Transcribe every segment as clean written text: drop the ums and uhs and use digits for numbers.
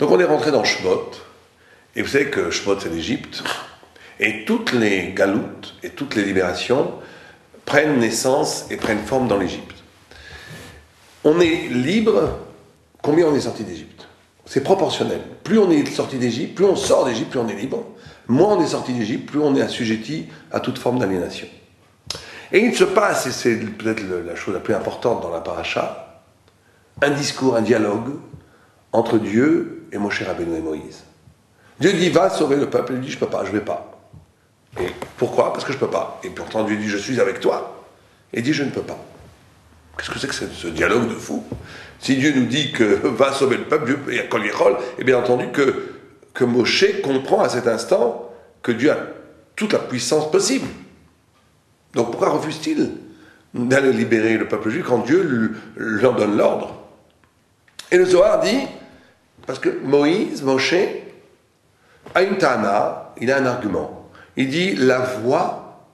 Donc on est rentré dans Shemot, et vous savez que Shemot c'est l'Égypte, et toutes les galoutes et toutes les libérations prennent naissance et prennent forme dans l'Égypte. On est libre, combien on est sorti d'Égypte? C'est proportionnel. Plus on est sorti d'Égypte, plus on sort d'Égypte, plus on est libre. Moins on est sorti d'Égypte, plus on est assujetti à toute forme d'aliénation. Et il se passe, et c'est peut-être la chose la plus importante dans la paracha, un discours, un dialogue entre Dieu et Moshe Rabbeinu et Moïse. Dieu dit, va sauver le peuple. Il dit, je ne peux pas, je ne vais pas. Et pourquoi? Parce que je ne peux pas. Et pourtant Dieu dit, je suis avec toi. Et il dit, je ne peux pas. Qu'est-ce que c'est que ce dialogue de fou? Si Dieu nous dit que va sauver le peuple, Dieu, et Kol Yechol, et bien entendu que Moshe comprend à cet instant que Dieu a toute la puissance possible. Donc pourquoi refuse-t-il d'aller libérer le peuple juif quand Dieu leur donne l'ordre? Et le Zohar dit, parce que Moshe, a une ta'ana, il a un argument. Il dit, la voix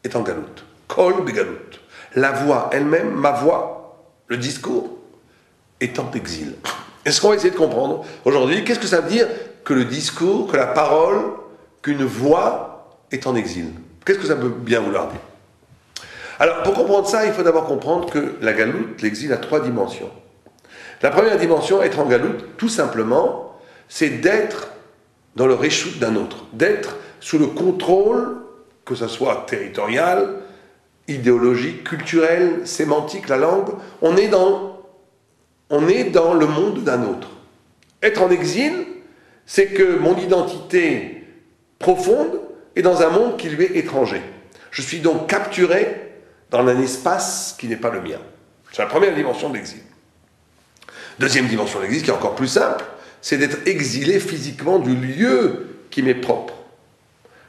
est en galoute. Kol begaloute. La voix elle-même, ma voix, le discours, est en exil. Est-ce qu'on va essayer de comprendre aujourd'hui, qu'est-ce que ça veut dire que le discours, que la parole, qu'une voix est en exil? Qu'est-ce que ça peut bien vouloir dire? Alors, pour comprendre ça, il faut d'abord comprendre que la galoute, l'exil, a 3 dimensions. La première dimension, être en galoute, tout simplement, c'est d'être dans le réchoute d'un autre, d'être sous le contrôle, que ce soit territorial, idéologique, culturel, sémantique, la langue, on est dans le monde d'un autre. Être en exil, c'est que mon identité profonde est dans un monde qui lui est étranger. Je suis donc capturé dans un espace qui n'est pas le mien. C'est la première dimension de l'exil. Deuxième dimension de l'exil, qui est encore plus simple, c'est d'être exilé physiquement du lieu qui m'est propre.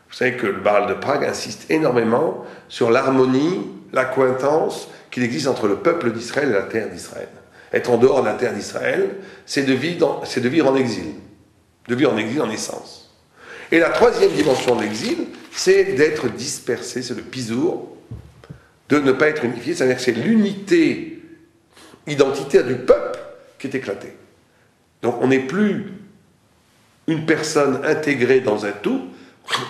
Vous savez que le Maharal de Prague insiste énormément sur l'harmonie, l'accointance qu'il existe entre le peuple d'Israël et la terre d'Israël. Être en dehors de la terre d'Israël, c'est de vivre en exil. De vivre en exil en essence. Et la troisième dimension de l'exil, c'est d'être dispersé, c'est le pisour, de ne pas être unifié, c'est-à-dire que c'est l'unité identitaire du peuple qui est éclatée. Donc on n'est plus une personne intégrée dans un tout,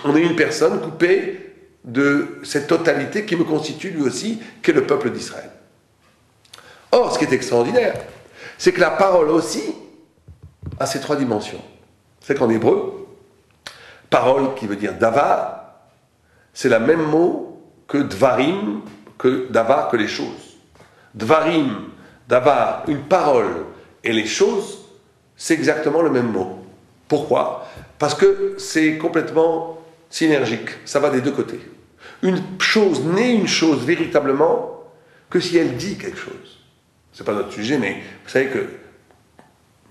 on est une personne coupée de cette totalité qui me constitue lui aussi, qu'est le peuple d'Israël. Or, ce qui est extraordinaire, c'est que la parole aussi a ces 3 dimensions. C'est qu'en hébreu, parole qui veut dire davar, c'est le même mot que dvarim, que davar, que les choses. Dvarim, davar, une parole et les choses, c'est exactement le même mot. Pourquoi? Parce que c'est complètement synergique, ça va des deux côtés. Une chose n'est une chose véritablement que si elle dit quelque chose. C'est pas notre sujet, mais vous savez que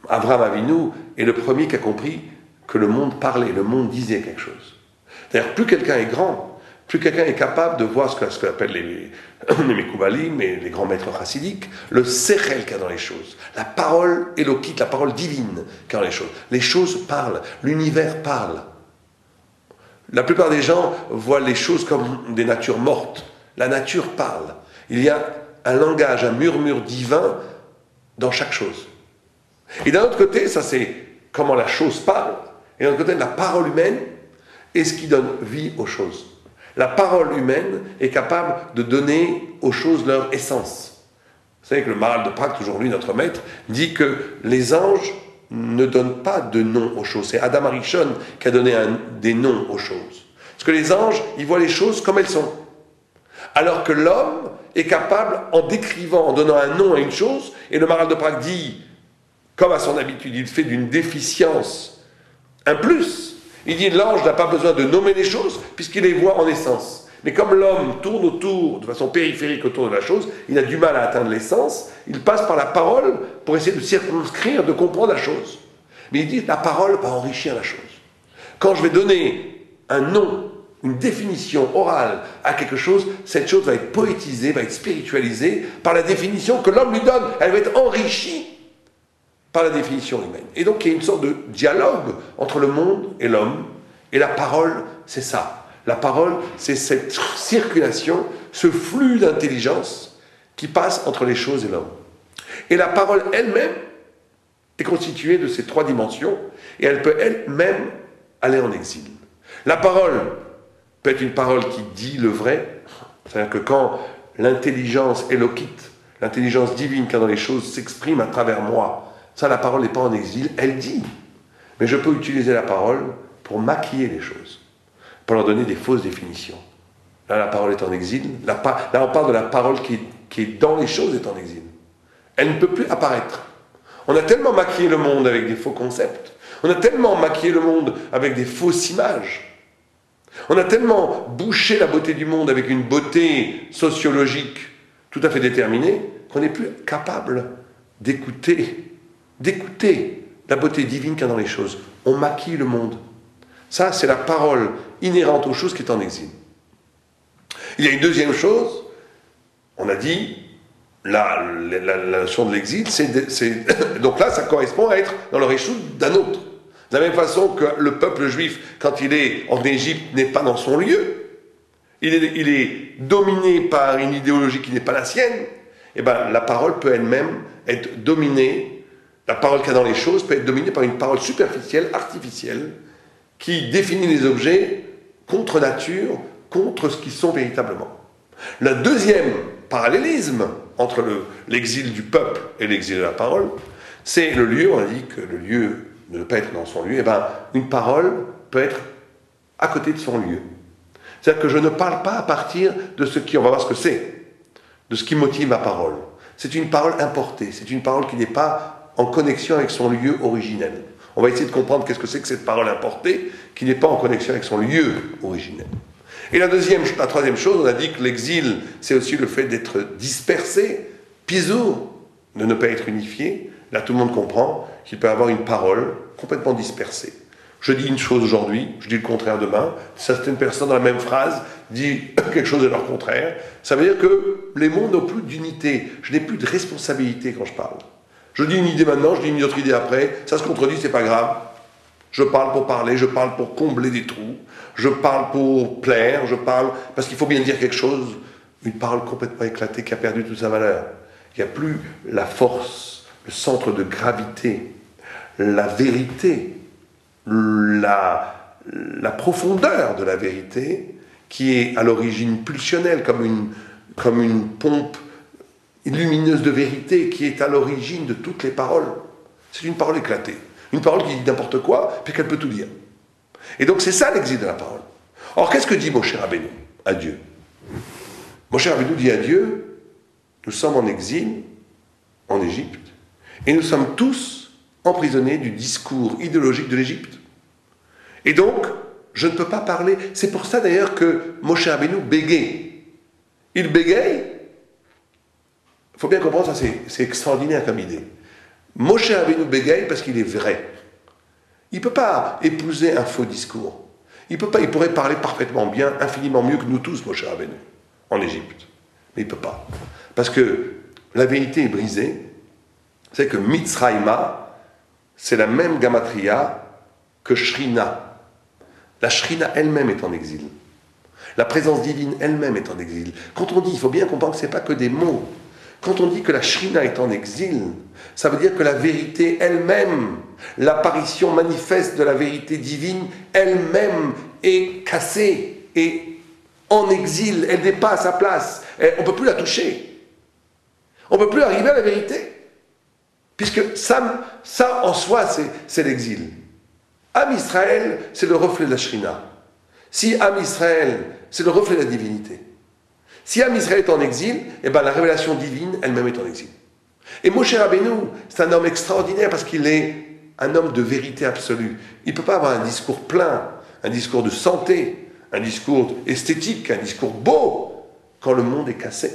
Abraham Avinu est le premier qui a compris que le monde parlait, le monde disait quelque chose. C'est-à-dire, plus quelqu'un est grand, plus quelqu'un est capable de voir ce qu'on appelle les Mekoubalim, les grands maîtres chassidiques, le sechel qu'il y a dans les choses, la parole élokite, la parole divine qu'il y a dans les choses. Les choses parlent, l'univers parle. La plupart des gens voient les choses comme des natures mortes. La nature parle. Il y a un langage, un murmure divin dans chaque chose. Et d'un autre côté, ça c'est comment la chose parle, et d'un autre côté, la parole humaine est ce qui donne vie aux choses. La parole humaine est capable de donner aux choses leur essence. Vous savez que le Maharal de Prague, toujours lui, notre maître, dit que les anges ne donnent pas de nom aux choses. C'est Adam Arishon qui a donné des noms aux choses. Parce que les anges, ils voient les choses comme elles sont. Alors que l'homme est capable, en décrivant, en donnant un nom à une chose, et le Maharal de Prague dit, comme à son habitude, il fait d'une déficience un plus. Il dit l'ange n'a pas besoin de nommer les choses puisqu'il les voit en essence. Mais comme l'homme tourne autour, de façon périphérique autour de la chose, il a du mal à atteindre l'essence, il passe par la parole pour essayer de circonscrire, de comprendre la chose. Mais il dit la parole va enrichir la chose. Quand je vais donner un nom, une définition orale à quelque chose, cette chose va être poétisée, va être spiritualisée par la définition que l'homme lui donne. Elle va être enrichie par la définition humaine. Et donc il y a une sorte de dialogue entre le monde et l'homme, et la parole, c'est ça. La parole, c'est cette circulation, ce flux d'intelligence qui passe entre les choses et l'homme. Et la parole elle-même est constituée de ces trois dimensions, et elle peut elle-même aller en exil. La parole peut être une parole qui dit le vrai, c'est-à-dire que quand l'intelligence élokite, l'intelligence divine qui est dans les choses s'exprime à travers moi, ça la parole n'est pas en exil, elle dit. Mais je peux utiliser la parole pour maquiller les choses, pour leur donner des fausses définitions. Là, la parole est en exil. Là, on parle de la parole qui est dans les choses est en exil. Elle ne peut plus apparaître. On a tellement maquillé le monde avec des faux concepts, on a tellement maquillé le monde avec des fausses images, on a tellement bouché la beauté du monde avec une beauté sociologique tout à fait déterminée, qu'on n'est plus capable d'écouter la beauté divine qu'il y a dans les choses. On maquille le monde. Ça, c'est la parole inhérente aux choses qui est en exil. Il y a une deuxième chose, on a dit, la notion de l'exil, donc là, ça correspond à être dans le réchou d'un autre. De la même façon que le peuple juif, quand il est en Égypte, n'est pas dans son lieu, il est dominé par une idéologie qui n'est pas la sienne, et bien la parole peut elle-même être dominée, la parole qu'il y a dans les choses peut être dominée par une parole superficielle, artificielle, qui définit les objets contre nature, contre ce qu'ils sont véritablement. Le deuxième parallélisme entre l'exil du peuple et l'exil de la parole, c'est le lieu. On a dit que le lieu ne peut pas être dans son lieu. Et bien, une parole peut être à côté de son lieu. C'est-à-dire que je ne parle pas à partir de ce qui, on va voir ce que c'est, de ce qui motive ma parole. C'est une parole importée, c'est une parole qui n'est pas en connexion avec son lieu originel. On va essayer de comprendre qu'est-ce que c'est que cette parole importée qui n'est pas en connexion avec son lieu originel. Et la troisième chose, on a dit que l'exil, c'est aussi le fait d'être dispersé, piso, de ne pas être unifié. Là, tout le monde comprend qu'il peut avoir une parole complètement dispersée. Je dis une chose aujourd'hui, je dis le contraire demain. Certaines personnes dans la même phrase disent quelque chose de leur contraire. Ça veut dire que les mots n'ont plus d'unité. Je n'ai plus de responsabilité quand je parle. Je dis une idée maintenant, je dis une autre idée après. Ça se contredit, c'est pas grave. Je parle pour parler, je parle pour combler des trous. Je parle pour plaire, je parle parce qu'il faut bien dire quelque chose. Une parole complètement éclatée qui a perdu toute sa valeur. Il n'y a plus la force, le centre de gravité, la vérité, la profondeur de la vérité qui est à l'origine pulsionnelle, comme une pompe lumineuse de vérité qui est à l'origine de toutes les paroles. C'est une parole éclatée. Une parole qui dit n'importe quoi, puis qu'elle peut tout dire. Et donc c'est ça l'exil de la parole. Or, qu'est-ce que dit Moshe Rabbeinu à Dieu? Moshe Rabbeinu dit à Dieu, nous sommes en exil, en Égypte, et nous sommes tous emprisonnés du discours idéologique de l'Égypte. Et donc, je ne peux pas parler. C'est pour ça d'ailleurs que Moshe Rabbeinu bégaye. Il bégaye. Il faut bien comprendre, ça c'est extraordinaire comme idée. Moshe Rabbeinu bégaye parce qu'il est vrai. Il ne peut pas épouser un faux discours. Il pourrait parler parfaitement bien, infiniment mieux que nous tous, Moshe Rabbeinu, en Égypte. Mais il ne peut pas. Parce que la vérité est brisée. C'est que Mitzrayma, c'est la même gamatria que Shrina. La Shrina elle-même est en exil. La présence divine elle-même est en exil. Quand on dit, il faut bien comprendre que ce n'est pas que des mots. Quand on dit que la Shrina est en exil, ça veut dire que la vérité elle-même, l'apparition manifeste de la vérité divine elle-même est cassée, est en exil, elle n'est pas à sa place, on ne peut plus la toucher. On ne peut plus arriver à la vérité. Puisque ça en soi, c'est l'exil. Am Israël, c'est le reflet de la Shrina. Si Am Israël, c'est le reflet de la divinité. Si Am Israël est en exil, eh ben la révélation divine elle-même est en exil. Et Moshe Rabbeinu, c'est un homme extraordinaire parce qu'il est un homme de vérité absolue. Il ne peut pas avoir un discours plein, un discours de santé, un discours esthétique, un discours beau, quand le monde est cassé,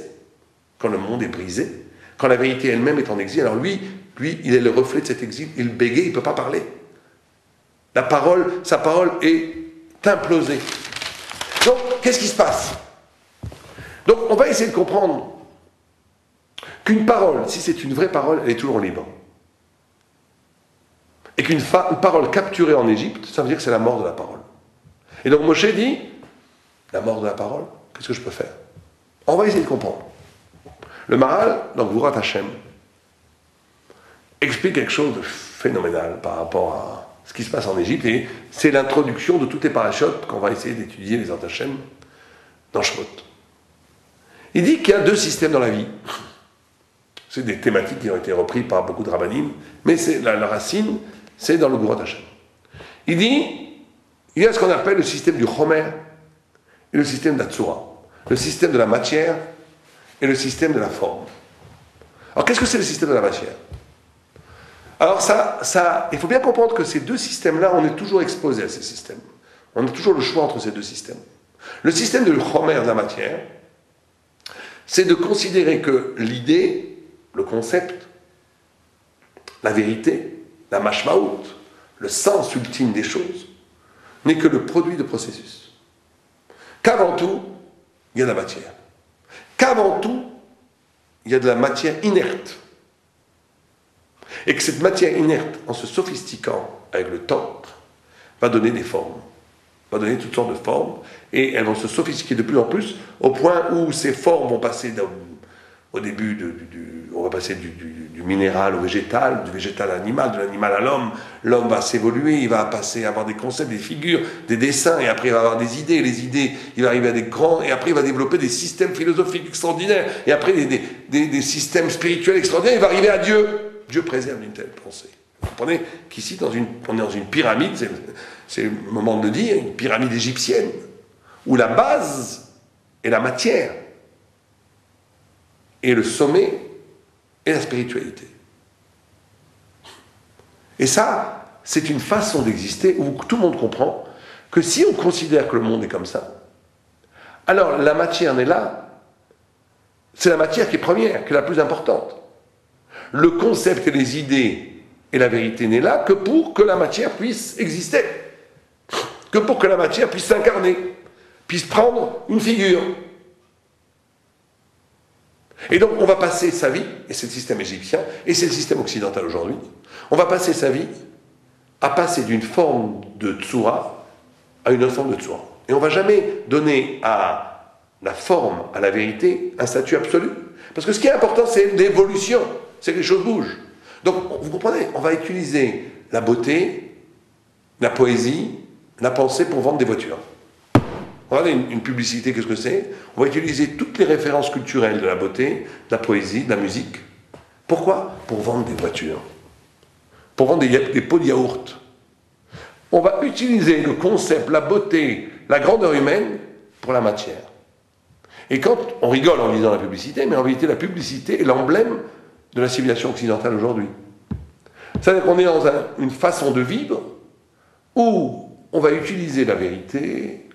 quand le monde est brisé, quand la vérité elle-même est en exil. Alors lui, il est le reflet de cet exil, il bégaye, il ne peut pas parler. Sa parole est implosée. Donc, qu'est-ce qui se passe? Donc, on va essayer de comprendre qu'une parole, si c'est une vraie parole, elle est toujours libre. Et qu'une parole capturée en Égypte, ça veut dire que c'est la mort de la parole. Et donc Moshe dit, la mort de la parole, qu'est-ce que je peux faire? On va essayer de comprendre. Le Maharal, donc Vurat Hashem, explique quelque chose de phénoménal par rapport à ce qui se passe en Égypte, et c'est l'introduction de toutes les parachutes qu'on va essayer d'étudier, les Antachem, dans Shemot. Il dit qu'il y a deux systèmes dans la vie. C'est des thématiques qui ont été reprises par beaucoup de rabbinim, mais la racine, c'est dans le Gurot Hashem. Il dit, il y a ce qu'on appelle le système du Chomer et le système d'Atsura, le système de la matière et le système de la forme. Alors qu'est-ce que c'est le système de la matière? Alors il faut bien comprendre que ces deux systèmes-là, on est toujours exposé à ces systèmes. On a toujours le choix entre ces deux systèmes. Le système de Chomer, de la matière, c'est de considérer que l'idée, le concept, la vérité, la mashmaout, le sens ultime des choses, n'est que le produit de processus. Qu'avant tout, il y a de la matière. Qu'avant tout, il y a de la matière inerte. Et que cette matière inerte, en se sophistiquant avec le temps, va donner des formes. Va donner toutes sortes de formes. Et elles vont se sophistiquer de plus en plus, au point où ces formes vont passer au début, on va passer du minéral au végétal, du végétal à l'animal, de l'animal à l'homme. L'homme va s'évoluer, il va passer à avoir des concepts, des figures, des dessins, et après il va avoir des idées. Les idées, il va arriver à des grands, et après il va développer des systèmes philosophiques extraordinaires, et après des systèmes spirituels extraordinaires, il va arriver à Dieu. Dieu préserve une telle pensée. Vous comprenez qu'ici, on est dans une pyramide, c'est le moment de le dire, une pyramide égyptienne, où la base est la matière, et le sommet est la spiritualité. Et ça, c'est une façon d'exister où tout le monde comprend que si on considère que le monde est comme ça, alors la matière n'est là, c'est la matière qui est première, qui est la plus importante. Le concept et les idées et la vérité n'est là que pour que la matière puisse exister, que pour que la matière puisse s'incarner, puisse prendre une figure. Et donc on va passer sa vie, et c'est le système égyptien, et c'est le système occidental aujourd'hui, on va passer sa vie à passer d'une forme de tsura à une autre forme de tsura. Et on ne va jamais donner à la forme, à la vérité, un statut absolu. Parce que ce qui est important, c'est l'évolution, c'est que les choses bougent. Donc, vous comprenez, on va utiliser la beauté, la poésie, la pensée pour vendre des voitures. Regardez une publicité, qu'est-ce que c'est? On va utiliser toutes les références culturelles de la beauté, de la poésie, de la musique. Pourquoi? Pour vendre des voitures. Pour vendre des pots de yaourt. On va utiliser le concept, la beauté, la grandeur humaine pour la matière. Et quand on rigole en lisant la publicité, mais en réalité la publicité est l'emblème de la civilisation occidentale aujourd'hui. C'est-à-dire qu'on est dans une façon de vivre où on va utiliser la vérité,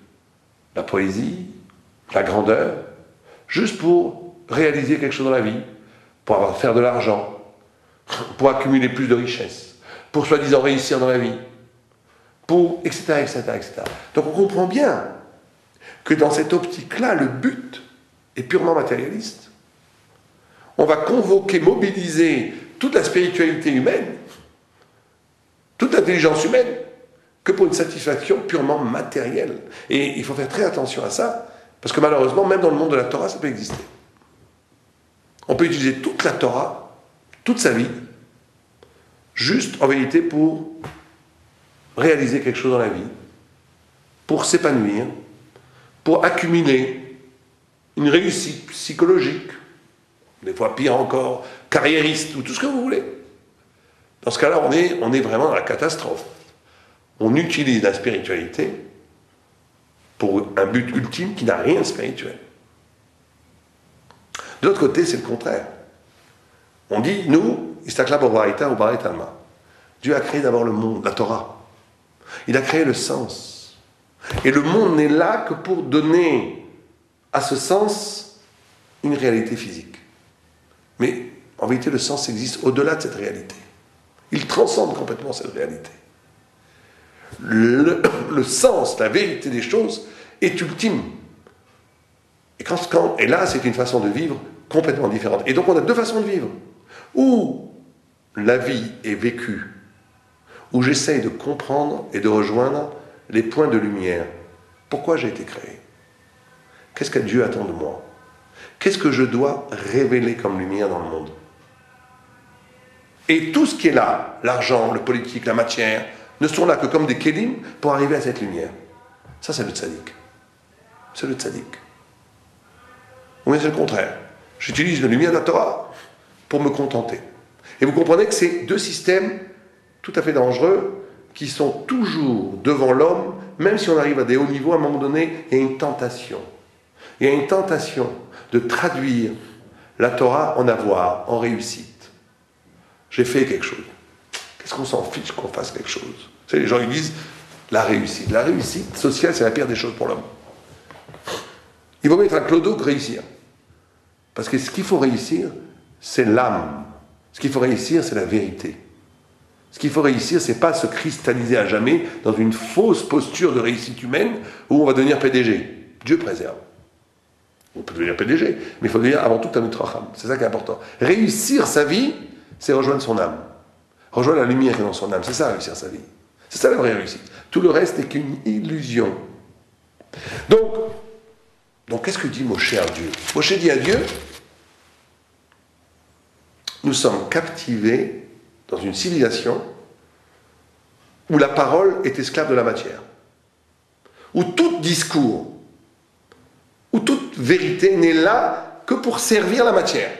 la poésie, la grandeur, juste pour réaliser quelque chose dans la vie, pour faire de l'argent, pour accumuler plus de richesses, pour soi-disant réussir dans la vie, pour etc., etc., etc. Donc on comprend bien que dans cette optique-là, le but est purement matérialiste. On va convoquer, mobiliser toute la spiritualité humaine, toute l'intelligence humaine, que pour une satisfaction purement matérielle. Et il faut faire très attention à ça, parce que malheureusement, même dans le monde de la Torah, ça peut exister. On peut utiliser toute la Torah, toute sa vie, juste en vérité pour réaliser quelque chose dans la vie, pour s'épanouir, pour accumuler une réussite psychologique, des fois pire encore, carriériste, ou tout ce que vous voulez. Dans ce cas-là, on est vraiment dans la catastrophe. On utilise la spiritualité pour un but ultime qui n'a rien de spirituel. De l'autre côté, c'est le contraire. On dit, nous, Istakla Bovarita ou Barit Alma. Dieu a créé d'abord le monde, la Torah. Il a créé le sens. Et le monde n'est là que pour donner à ce sens une réalité physique. Mais en vérité, le sens existe au-delà de cette réalité. Il transcende complètement cette réalité. Le sens, la vérité des choses est ultime. Et là, c'est une façon de vivre complètement différente. Et donc, on a deux façons de vivre. Où la vie est vécue, où j'essaye de comprendre et de rejoindre les points de lumière. Pourquoi j'ai été créé? Qu'est-ce que Dieu attend de moi? Qu'est-ce que je dois révéler comme lumière dans le monde? Et tout ce qui est là, l'argent, le politique, la matière, ne sont là que comme des kélim pour arriver à cette lumière. Ça, c'est le tzaddik. C'est le tzaddik. Ou bien c'est le contraire. J'utilise la lumière de la Torah pour me contenter. Et vous comprenez que c'est deux systèmes tout à fait dangereux qui sont toujours devant l'homme, même si on arrive à des hauts niveaux, à un moment donné, il y a une tentation. Il y a une tentation de traduire la Torah en avoir, en réussite. J'ai fait quelque chose. Qu'est-ce qu'on s'en fiche qu'on fasse quelque chose? Vous savez, les gens ils disent la réussite. La réussite sociale, c'est la pire des choses pour l'homme. Il vaut mieux être un clodo que réussir. Parce que ce qu'il faut réussir, c'est l'âme. Ce qu'il faut réussir, c'est la vérité. Ce qu'il faut réussir, c'est pas se cristalliser à jamais dans une fausse posture de réussite humaine où on va devenir PDG. Dieu préserve. On peut devenir PDG, mais il faut devenir avant tout un Mitracham. C'est ça qui est important. Réussir sa vie, c'est rejoindre son âme. Rejoindre la lumière qui est dans son âme. C'est ça, réussir sa vie. C'est ça la vraie réussite. Tout le reste n'est qu'une illusion. Donc qu'est-ce que dit Moshe à Dieu? Moshe dit à Dieu, nous sommes captivés dans une civilisation où la parole est esclave de la matière. Où tout discours, où toute vérité n'est là que pour servir la matière.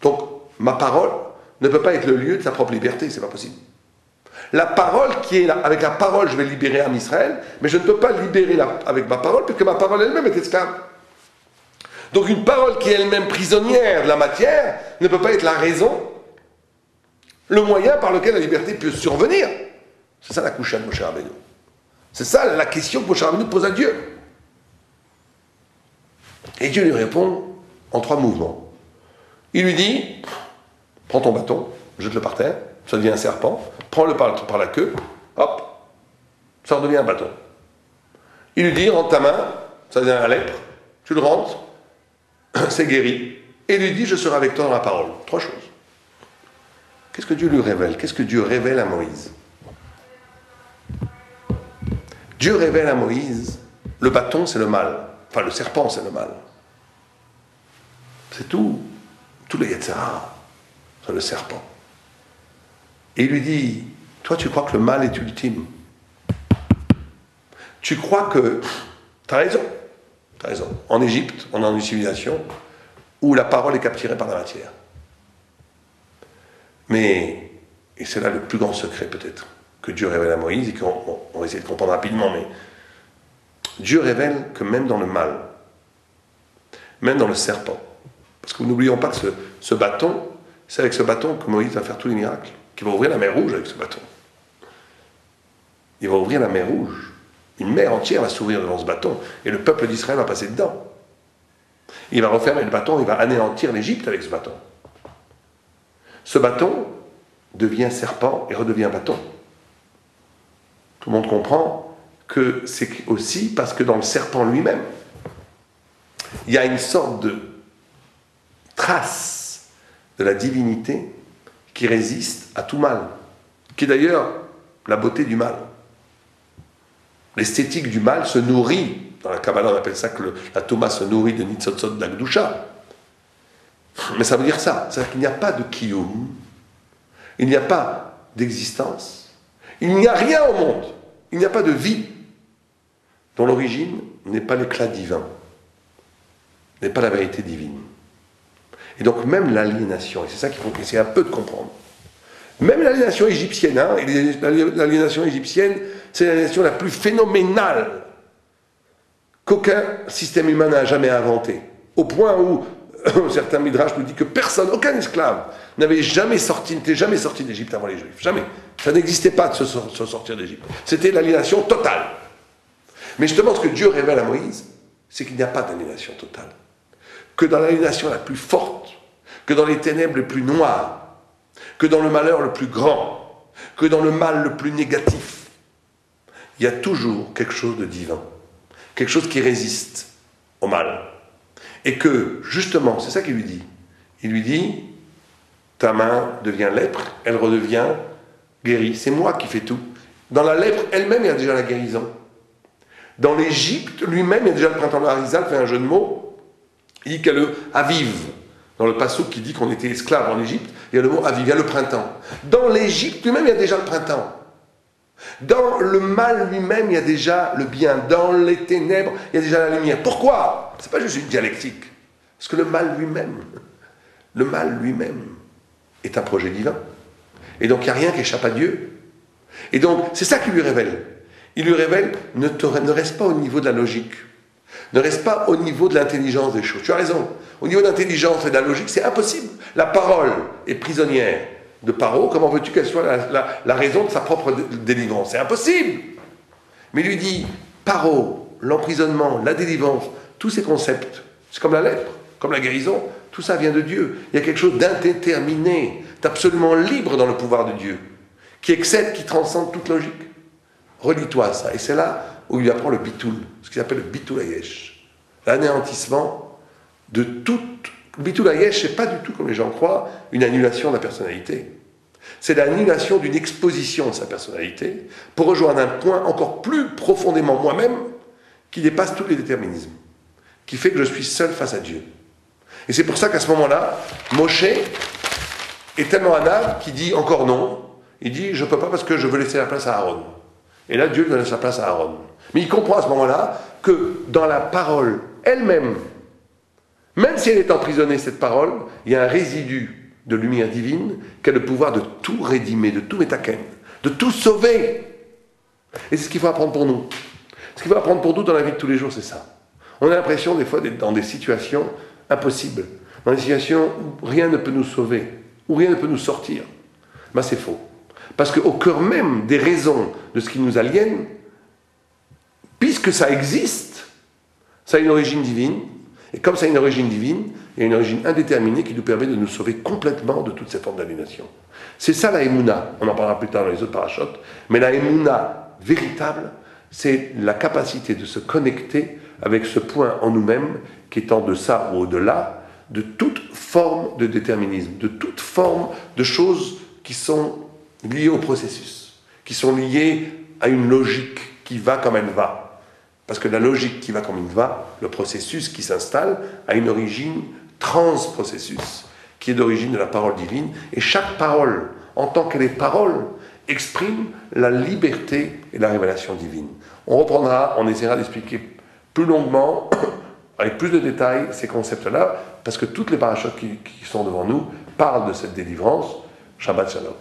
Donc, ma parole ne peut pas être le lieu de sa propre liberté, c'est pas possible. La parole qui est là, avec la parole je vais libérer Am Israël, mais je ne peux pas libérer avec ma parole, puisque ma parole elle-même est esclave. Donc une parole qui est elle-même prisonnière de la matière ne peut pas être la raison, le moyen par lequel la liberté peut survenir. C'est ça la couche de Moshe Rabbeinu. C'est ça la question que Moshe Rabbeinu pose à Dieu. Et Dieu lui répond en 3 mouvements. Il lui dit, prends ton bâton, jette-le par terre, ça devient un serpent, prends-le par la queue, hop, ça redevient un bâton. Il lui dit, rentre ta main, ça devient un lèpre, tu le rentres, c'est guéri. Et il lui dit, je serai avec toi dans la parole. 3 choses. Qu'est-ce que Dieu lui révèle? Qu'est-ce que Dieu révèle à Moïse? Dieu révèle à Moïse, le bâton c'est le mal, enfin le serpent c'est le mal. C'est tout le Yetzirah, c'est le serpent. Et il lui dit, toi tu crois que le mal est ultime. Tu crois que, t'as raison. En Égypte, on est dans une civilisation où la parole est capturée par la matière. Mais, et c'est là le plus grand secret peut-être, que Dieu révèle à Moïse, et qu'on va essayer de comprendre rapidement, mais Dieu révèle que même dans le mal, même dans le serpent, parce que n'oublions pas que ce bâton, c'est avec ce bâton que Moïse va faire tous les miracles, qu'il va ouvrir la mer Rouge avec ce bâton. Il va ouvrir la mer Rouge. Une mer entière va s'ouvrir devant ce bâton, et le peuple d'Israël va passer dedans. Il va refermer le bâton, il va anéantir l'Égypte avec ce bâton. Ce bâton devient serpent et redevient bâton. Tout le monde comprend que c'est aussi parce que dans le serpent lui-même, il y a une sorte de trace de la divinité qui résiste à tout mal, qui est d'ailleurs la beauté du mal. L'esthétique du mal se nourrit, dans la Kabbalah on appelle ça que la Toma se nourrit de Nitzotzot d'Akdusha. Mais ça veut dire ça, c'est-à-dire qu'il n'y a pas de Kiyum, il n'y a pas d'existence, il n'y a rien au monde, il n'y a pas de vie dont l'origine n'est pas l'éclat divin, n'est pas la vérité divine. Et donc même l'aliénation, et c'est ça qu'il faut essayer un peu de comprendre, même l'aliénation égyptienne, hein, l'aliénation égyptienne, c'est l'aliénation la plus phénoménale qu'aucun système humain n'a jamais inventée, au point où certains midrash nous disent que personne, aucun esclave, n'était jamais sorti d'Égypte avant les Juifs. Jamais. Ça n'existait pas de se sortir d'Égypte. C'était l'aliénation totale. Mais justement, ce que Dieu révèle à Moïse, c'est qu'il n'y a pas d'aliénation totale. Que dans l'aliénation la plus forte, que dans les ténèbres les plus noires, que dans le malheur le plus grand, que dans le mal le plus négatif, il y a toujours quelque chose de divin. Quelque chose qui résiste au mal. Et que, justement, c'est ça qu'il lui dit. Il lui dit, ta main devient lèpre, elle redevient guérie. C'est moi qui fais tout. Dans la lèpre elle-même, il y a déjà la guérison. Dans l'Égypte lui-même, il y a déjà le printemps de Harizal, fait un jeu de mots. Il dit qu'elle avive. Dans le passage qui dit qu'on était esclave en Égypte, il y a le mot Aviv, il y a le printemps. Dans l'Égypte lui-même, il y a déjà le printemps. Dans le mal lui-même, il y a déjà le bien. Dans les ténèbres, il y a déjà la lumière. Pourquoi? Ce n'est pas juste une dialectique. Parce que le mal lui-même est un projet divin. Et donc, il n'y a rien qui échappe à Dieu. Et donc, c'est ça qu'il lui révèle. Il lui révèle, ne reste pas au niveau de la logique. Ne reste pas au niveau de l'intelligence des choses. Tu as raison. Au niveau de l'intelligence et de la logique, c'est impossible. La parole est prisonnière de Paro. Comment veux-tu qu'elle soit la raison de sa propre délivrance? C'est impossible. Mais il lui dit, Paro, l'emprisonnement, la délivrance, tous ces concepts, c'est comme la lèpre, comme la guérison, tout ça vient de Dieu. Il y a quelque chose d'indéterminé, d'absolument libre dans le pouvoir de Dieu, qui excède, qui transcende toute logique. Relis-toi à ça. Et c'est là où il apprend le bitoul, ce qu'il appelle le bitoul hayesh, l'anéantissement de toute. Le bitoul hayesh, c'est pas du tout, comme les gens croient, une annulation de la personnalité. C'est l'annulation d'une exposition de sa personnalité pour rejoindre un point encore plus profondément moi-même qui dépasse tous les déterminismes, qui fait que je suis seul face à Dieu. Et c'est pour ça qu'à ce moment-là, Moshe est tellement un âme qui dit encore non. Il dit, je ne peux pas parce que je veux laisser la place à Aaron. Et là, Dieu lui laisse la place à Aaron. Mais il comprend à ce moment-là que dans la parole elle-même, même si elle est emprisonnée, cette parole, il y a un résidu de lumière divine qui a le pouvoir de tout rédimer, de tout métaken, de tout sauver. Et c'est ce qu'il faut apprendre pour nous. Ce qu'il faut apprendre pour nous dans la vie de tous les jours, c'est ça. On a l'impression des fois d'être dans des situations impossibles, dans des situations où rien ne peut nous sauver, où rien ne peut nous sortir. Ben, c'est faux. Parce qu'au cœur même des raisons de ce qui nous aliène, puisque ça existe, ça a une origine divine, et comme ça a une origine divine, il y a une origine indéterminée qui nous permet de nous sauver complètement de toutes ces formes d'aliénation. C'est ça la Emouna, on en parlera plus tard dans les autres parachutes, mais la Emouna véritable, c'est la capacité de se connecter avec ce point en nous-mêmes qui est en deçà ou au-delà de toute forme de déterminisme, de toute forme de choses qui sont liées au processus, qui sont liées à une logique qui va comme elle va. Parce que la logique qui va comme il va, le processus qui s'installe, a une origine trans-processus, qui est d'origine de la parole divine. Et chaque parole, en tant qu'elle est parole, exprime la liberté et la révélation divine. On reprendra, on essaiera d'expliquer plus longuement, avec plus de détails, ces concepts-là, parce que toutes les parachutes qui sont devant nous parlent de cette délivrance. Shabbat Shalom.